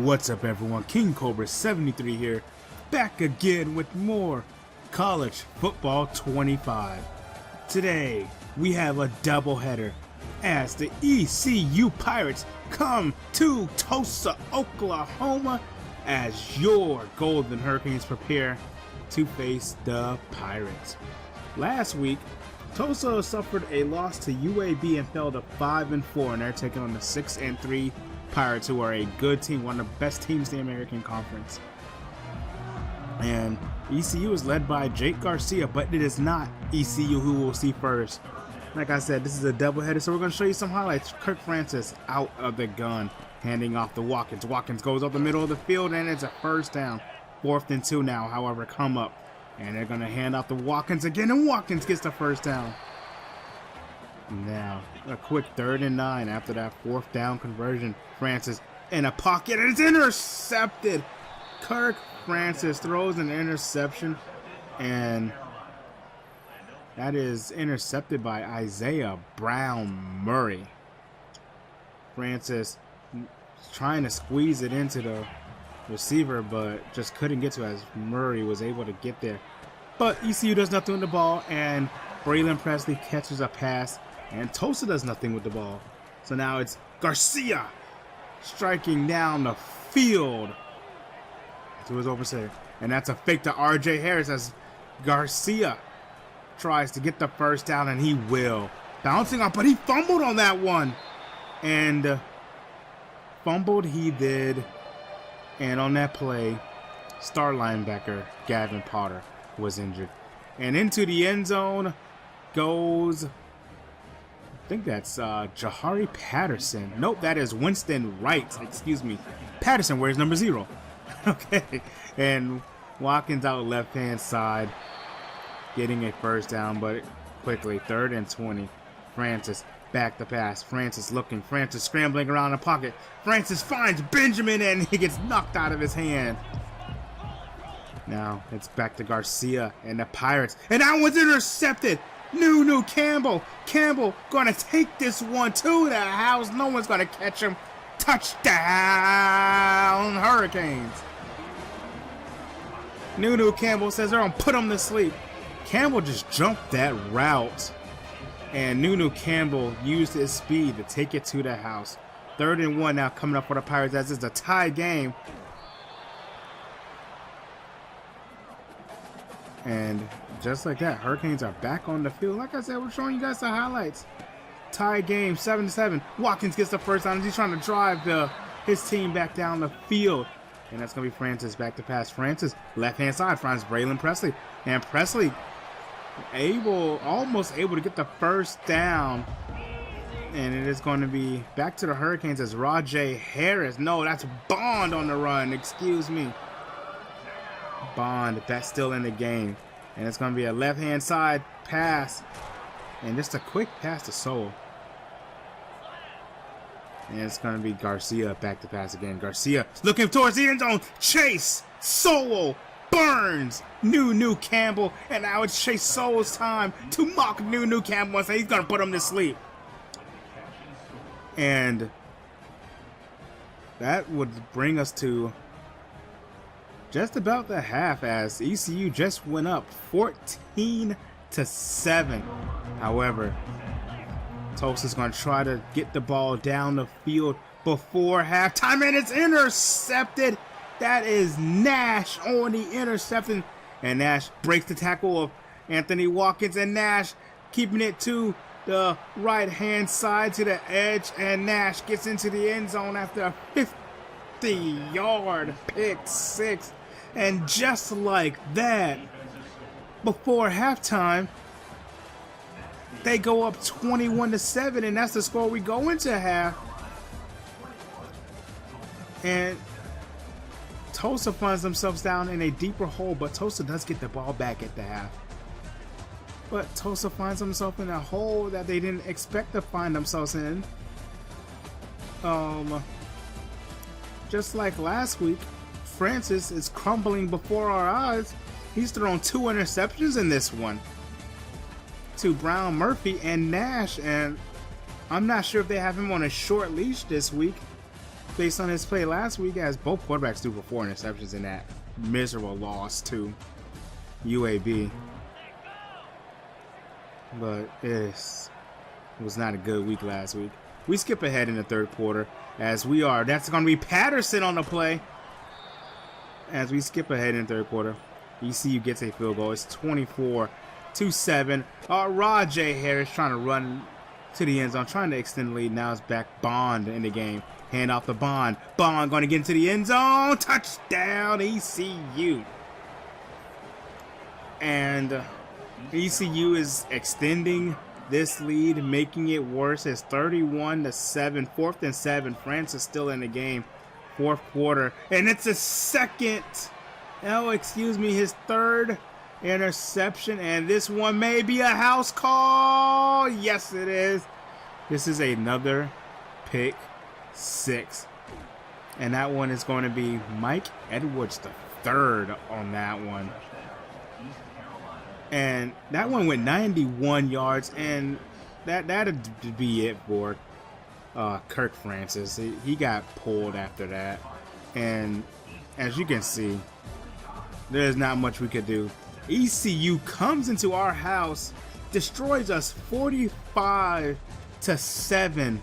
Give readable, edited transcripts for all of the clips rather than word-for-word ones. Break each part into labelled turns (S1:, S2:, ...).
S1: What's up everyone, King Cobra 73 here, back again with more College Football 25. Today, we have a doubleheader as the ECU Pirates come to Tulsa, Oklahoma as your Golden Hurricanes prepare to face the Pirates. Last week, Tulsa suffered a loss to UAB and fell to 5-4, and they're taking on the 6-3 Pirates, who are a good team, one of the best teams in the American Conference. And ECU is led by Jake Garcia, but it is not ECU who we'll see first. Like I said, this is a doubleheader, so we're going to show you some highlights. Kirk Francis out of the gun, handing off to Watkins. Watkins goes up the middle of the field, and it's a first down. 4th and 2 now, however, come up. And they're going to hand off to Watkins again, and Watkins gets the first down. Now, a quick 3rd and 9 after that 4th down conversion. Francis in a pocket, and it's intercepted. Kirk Francis throws an interception, and that is intercepted by Isaiah Brown Murray. Francis trying to squeeze it into the receiver, but just couldn't get to it as Murray was able to get there. But ECU does nothing with the ball, and Braylon Presley catches a pass, and Tulsa does nothing with the ball. So now it's Garcia striking down the field to his overseer. And that's a fake to RJ Harris as Garcia tries to get the first down, and he will. Bouncing off, but he fumbled on that one. And fumbled he did. And on that play, star linebacker Gavin Potter was injured. And into the end zone goes, I think that's Jahari Patterson. Nope, that is Winston Wright. Excuse me. Patterson wears number 0. Okay. And Watkins out left-hand side, getting a first down, but quickly, 3rd and 20. Francis back to pass. Francis looking. Francis scrambling around the pocket. Francis finds Benjamin, and he gets knocked out of his hand. Now it's back to Garcia and the Pirates, and that one's intercepted. Nunu Campbell. Campbell gonna take this one to the house. No one's gonna catch him. Touchdown, Hurricanes. Nunu Campbell says they're gonna put him to sleep. Campbell just jumped that route, and Nunu Campbell used his speed to take it to the house. 3rd and 1 now coming up for the Pirates as it's a tie game. And just like that, Hurricanes are back on the field. Like I said, we're showing you guys the highlights. Tie game, 7-7. Watkins gets the first down. He's trying to drive his team back down the field. And that's going to be Francis back to pass. Francis, left-hand side, finds Braylon Presley. And Presley almost able to get the first down. And it is going to be back to the Hurricanes as Rajay Harris. No, that's Bond on the run. Excuse me. Bond, that's still in the game. And it's going to be a left-hand side pass. And just a quick pass to Sowell. And it's going to be Garcia back to pass again. Garcia looking towards the end zone. Chase Sowell burns Nunu Campbell. And now it's Chase Sowell's time to mock Nunu Campbell and say he's going to put him to sleep. And that would bring us to just about the half, as ECU just went up 14-7. However, Tulsa's going to try to get the ball down the field before halftime, and it's intercepted. That is Nash on the interception, and Nash breaks the tackle of Anthony Watkins, and Nash keeping it to the right-hand side to the edge, and Nash gets into the end zone after a 50-yard pick six. And just like that, before halftime, they go up 21-7, and that's the score we go into half. And Tulsa finds themselves down in a deeper hole, but Tulsa does get the ball back at the half. But Tulsa finds themselves in a hole that they didn't expect to find themselves in. Just like last week, Francis is crumbling before our eyes. He's thrown 2 interceptions in this one to Brown Murphy and Nash, and I'm not sure if they have him on a short leash this week. based on his play last week, as both quarterbacks threw for 4 interceptions in that miserable loss to UAB. But it was not a good week last week. We skip ahead in the third quarter as that's going to be Patterson on the play. As we skip ahead in the third quarter, ECU gets a field goal. It's 24-7. Rajay Harris trying to run to the end zone, trying to extend the lead. Now it's back Bond in the game. Hand off the Bond. Bond going to get into the end zone. Touchdown ECU. And ECU is extending this lead, making it worse. It's 31-7. 4th and 7. France is still in the game. Fourth quarter. And it's his his third interception. And this one may be a house call. Yes, it is. This is another pick 6. And that one is going to be Mike Edwards the third on that one. And that one went 91 yards, and that'd be it for Kirk Francis. He got pulled after that, and as you can see, there's not much we could do. ECU comes into our house, destroys us 45-7,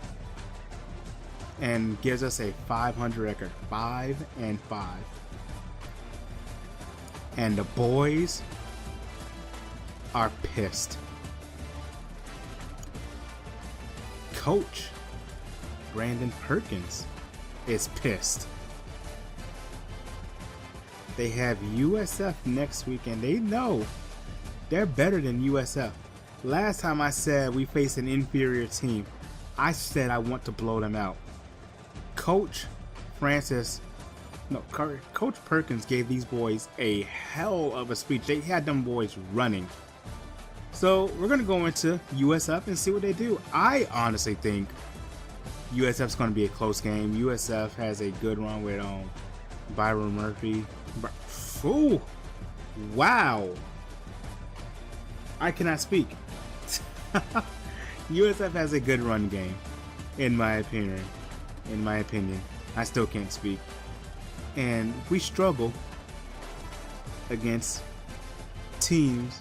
S1: and gives us a 500 record, 5-5. And the boys are pissed. Coach Brandon Perkins is pissed. They have USF next week, and they know they're better than USF. Last time I said we face an inferior team, I said I want to blow them out. Coach Perkins gave these boys a hell of a speech. They had them boys running. So we're going to go into USF and see what they do. I honestly think USF's going to be a close game. USF has a good run with Byron Murphy. Ooh, wow. I cannot speak. USF has a good run game, in my opinion. I still can't speak. And we struggle against teams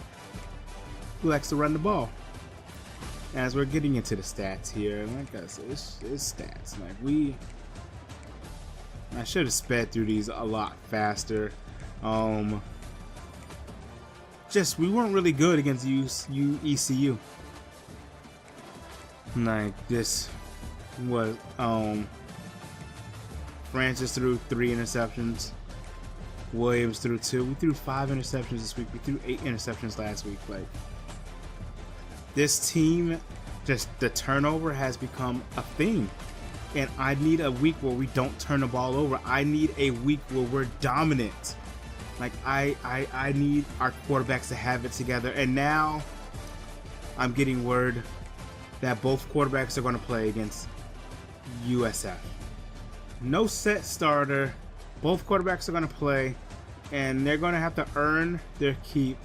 S1: who likes to run the ball. As we're getting into the stats here, like I said, it's stats. I should have sped through these a lot faster. We weren't really good against ECU. Like this was Francis threw 3 interceptions. Williams threw 2. We threw 5 interceptions this week. We threw 8 interceptions last week. Like, this team, just the turnover has become a thing. And I need a week where we don't turn the ball over. I need a week where we're dominant. Like, I need our quarterbacks to have it together. And now I'm getting word that both quarterbacks are going to play against USF. No set starter. Both quarterbacks are going to play, and they're going to have to earn their keep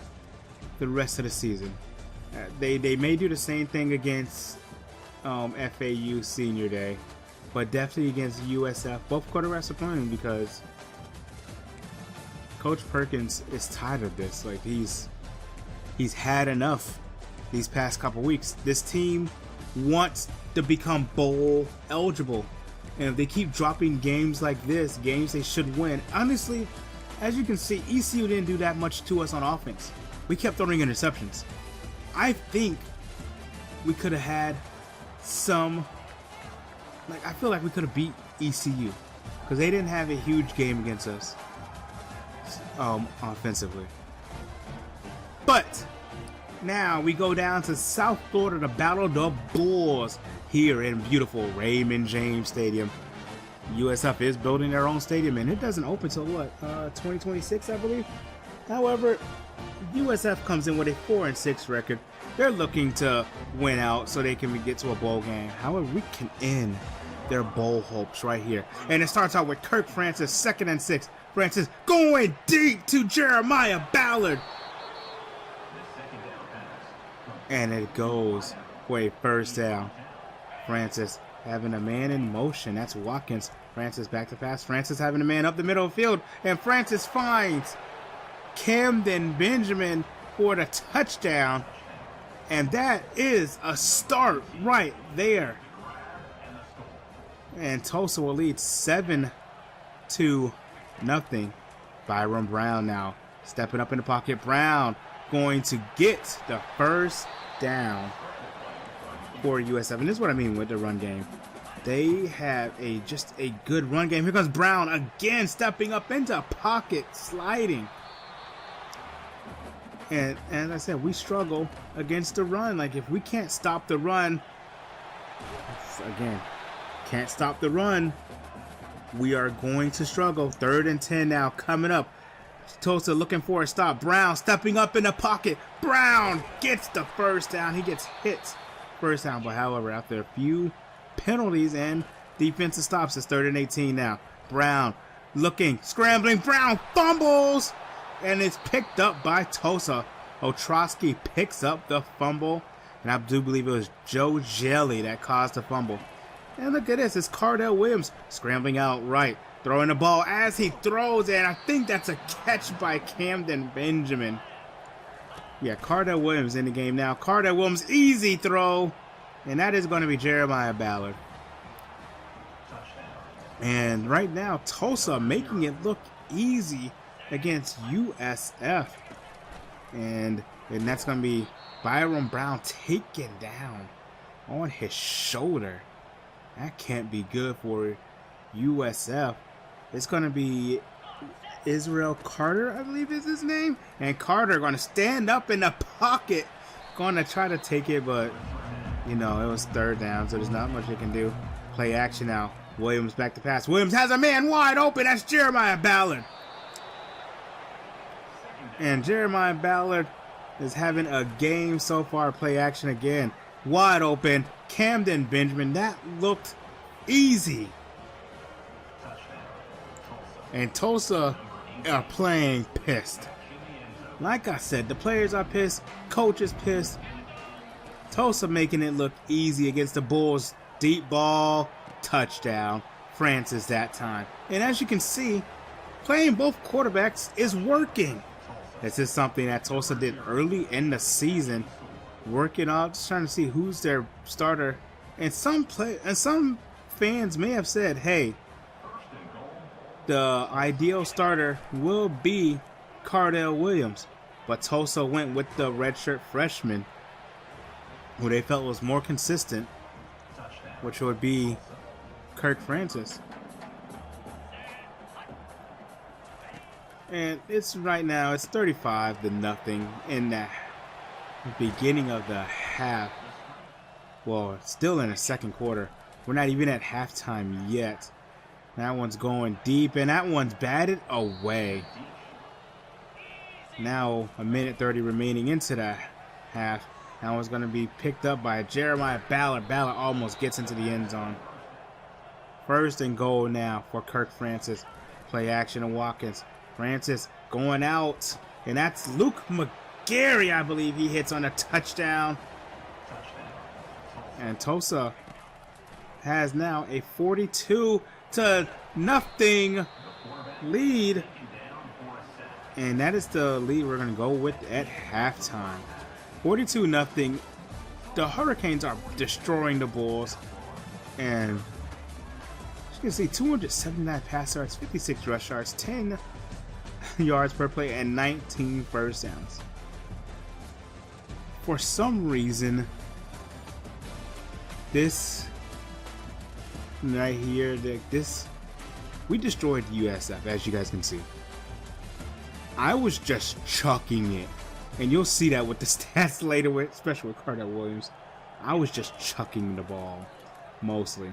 S1: the rest of the season. They may do the same thing against FAU Senior Day, but definitely against USF. Both quarterbacks are playing because Coach Perkins is tired of this. Like, he's had enough these past couple weeks. This team wants to become bowl eligible. And if they keep dropping games like this, games they should win. Honestly, as you can see, ECU didn't do that much to us on offense. We kept throwing interceptions. I think we could have had some, I feel like we could have beat ECU because they didn't have a huge game against us offensively. But now we go down to South Florida to battle the Bulls here in beautiful Raymond James Stadium. USF is building their own stadium, and it doesn't open till 2026, I believe. However, USF comes in with a 4-6 record. They're looking to win out so they can get to a bowl game. However, we can end their bowl hopes right here. And it starts out with Kirk Francis, 2nd and 6. Francis going deep to Jeremiah Ballard. And it goes for a first down. Francis having a man in motion. That's Watkins. Francis back to pass. Francis having a man up the middle of the field. And Francis finds Camden Benjamin for the touchdown. And that is a start right there. And Tulsa will lead 7-0. Byron Brown now stepping up in the pocket. Brown going to get the first down for USF. And this is what I mean with the run game. They have just a good run game. Here comes Brown again, stepping up into pocket, sliding. And as I said, we struggle against the run. Like, if we can't stop the run, again, can't stop the run, we are going to struggle. 3rd and 10 now coming up. Tulsa looking for a stop. Brown stepping up in the pocket. Brown gets the first down. He gets hit first down, but however, after a few penalties and defensive stops, it's 3rd and 18 now. Brown looking, scrambling. Brown fumbles, and it's picked up by Tulsa. Ostrowski picks up the fumble, and I do believe it was Joe Jelly that caused the fumble. And look at this, it's Cardell Williams scrambling out right, throwing the ball as he throws, and I think that's a catch by Camden Benjamin. Yeah, Cardell Williams in the game now. Cardell Williams, easy throw, and that is going to be Jeremiah Ballard. And right now, Tulsa making it look easy against USF. And that's going to be Byron Brown taken down on his shoulder. That can't be good for USF. It's going to be Israel Carter, I believe is his name. And Carter going to stand up in the pocket. Going to try to take it, but, you know, it was 3rd down, so there's not much they can do. Play action now. Williams back to pass. Williams has a man wide open. That's Jeremiah Ballard. And Jeremiah Ballard is having a game so far. Play action again. Wide open. Camden Benjamin. That looked easy. And Tulsa are playing pissed. Like I said, the players are pissed. Coach is pissed. Tulsa making it look easy against the Bulls. Deep ball. Touchdown. Francis that time. And as you can see, playing both quarterbacks is working. This is something that Tulsa did early in the season. Working out, just trying to see who's their starter. And some fans may have said, hey, the ideal starter will be Cardell Williams. But Tulsa went with the redshirt freshman, who they felt was more consistent, which would be Kirk Francis. And it's right now, it's 35-0 in the beginning of the half. Well, it's still in the second quarter. We're not even at halftime yet. That one's going deep, and that one's batted away. Now, 1:30 remaining into the half. That one's going to be picked up by Jeremiah Ballard. Ballard almost gets into the end zone. 1st and goal now for Kirk Francis. Play action to Watkins. Francis going out, and that's Luke McGarry, I believe he hits on a touchdown. And Tulsa has now a 42-0 lead. And that is the lead we're going to go with at halftime. 42-0. The Hurricanes are destroying the Bulls. And as you can see, 279 pass yards, 56 rush yards, 10 yards per play, and 19 first downs. For some reason, this right here, we destroyed USF, as you guys can see. I was just chucking it, and you'll see that with the stats later, especially with Cardell Williams. I was just chucking the ball, mostly.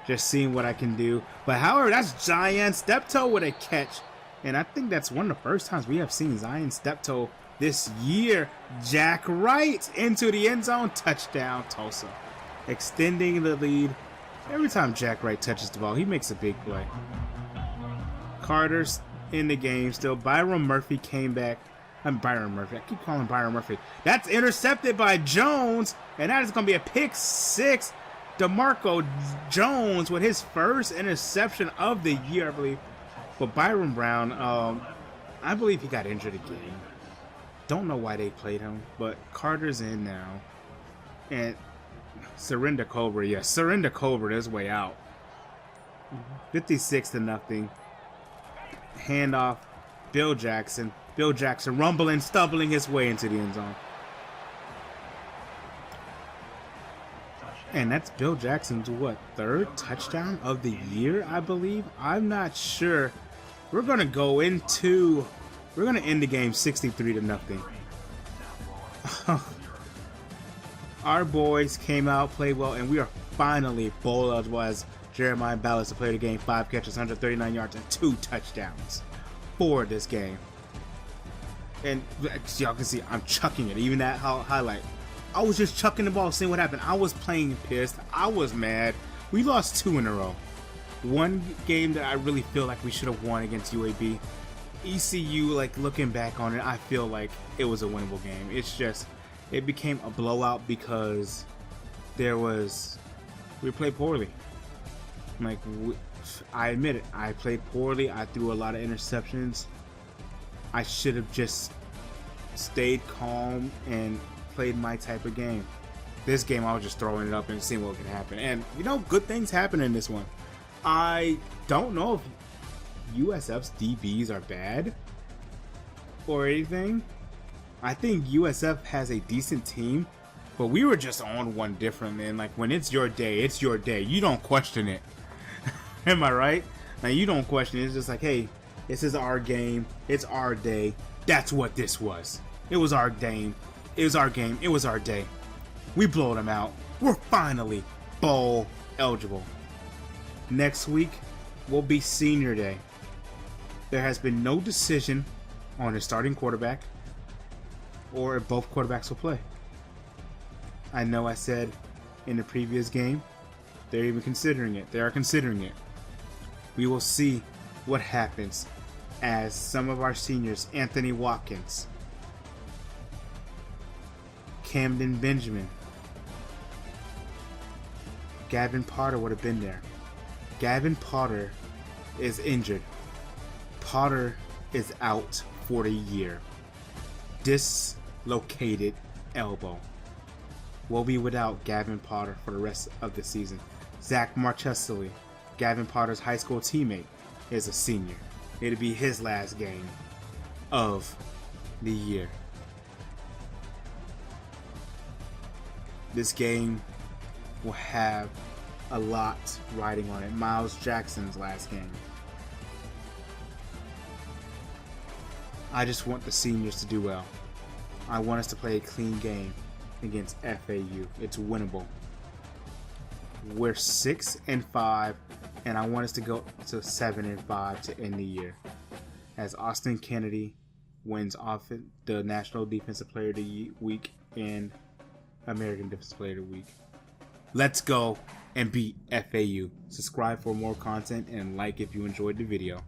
S1: Just seeing what I can do. But however, that's Zion Steptoe with a catch. And I think that's one of the first times we have seen Zion Steptoe this year. Jack Wright into the end zone. Touchdown, Tulsa. Extending the lead. Every time Jack Wright touches the ball, he makes a big play. Carter's in the game still. Byron Murphy came back. Byron Murphy. I keep calling Byron Murphy. That's intercepted by Jones. And that is going to be a pick 6. DeMarco Jones with his first interception of the year, I believe. But Byron Brown, I believe he got injured again. Don't know why they played him, but Carter's in now. And Surrender Cobra, yes, Surrender Cobra his way out. 56-0. Handoff, Bill Jackson. Bill Jackson rumbling, stumbling his way into the end zone. And that's Bill Jackson's, what, third touchdown of the year, I believe? I'm not sure. We're going to end the game 63-0. Our boys came out, played well, and we are finally bowl eligible as Jeremiah Ballas to play the game. 5 catches, 139 yards, and 2 touchdowns for this game. And y'all can see, I'm chucking it. Even that highlight. I was just chucking the ball, seeing what happened. I was playing pissed. I was mad. We lost 2 in a row. One game that I really feel like we should have won against UAB. ECU, like looking back on it, I feel like it was a winnable game. It's just, it became a blowout because we played poorly. Like, I admit it, I played poorly. I threw a lot of interceptions. I should have just stayed calm and played my type of game. This game, I was just throwing it up and seeing what could happen. And, you know, good things happen in this one. I don't know if USF's DBs are bad or anything. I think USF has a decent team, but we were just on one different, man. Like, when it's your day, it's your day. You don't question it. Am I right? Now, you don't question it. It's just like, hey, this is our game. It's our day. That's what this was. It was our game. It was our game. It was our day. We blow them out. We're finally bowl eligible. Next week will be senior day. There has been no decision on a starting quarterback or if both quarterbacks will play. I know I said in the previous game, they're even considering it. They are considering it. We will see what happens as some of our seniors, Anthony Watkins, Camden Benjamin, Gavin Potter would have been there. Gavin Potter is injured. Potter is out for the year. Dislocated elbow. We'll be without Gavin Potter for the rest of the season. Zach Marcheselli, Gavin Potter's high school teammate, is a senior. It'll be his last game of the year. This game will have a lot riding on it. Miles Jackson's last game. I just want the seniors to do well. I want us to play a clean game against FAU. It's winnable. We're 6-5, and I want us to go to 7-5 to end the year. As Austin Kennedy wins off the National Defensive Player of the Week and American Defensive Player of the Week. Let's go and beat FAU. Subscribe for more content and like if you enjoyed the video.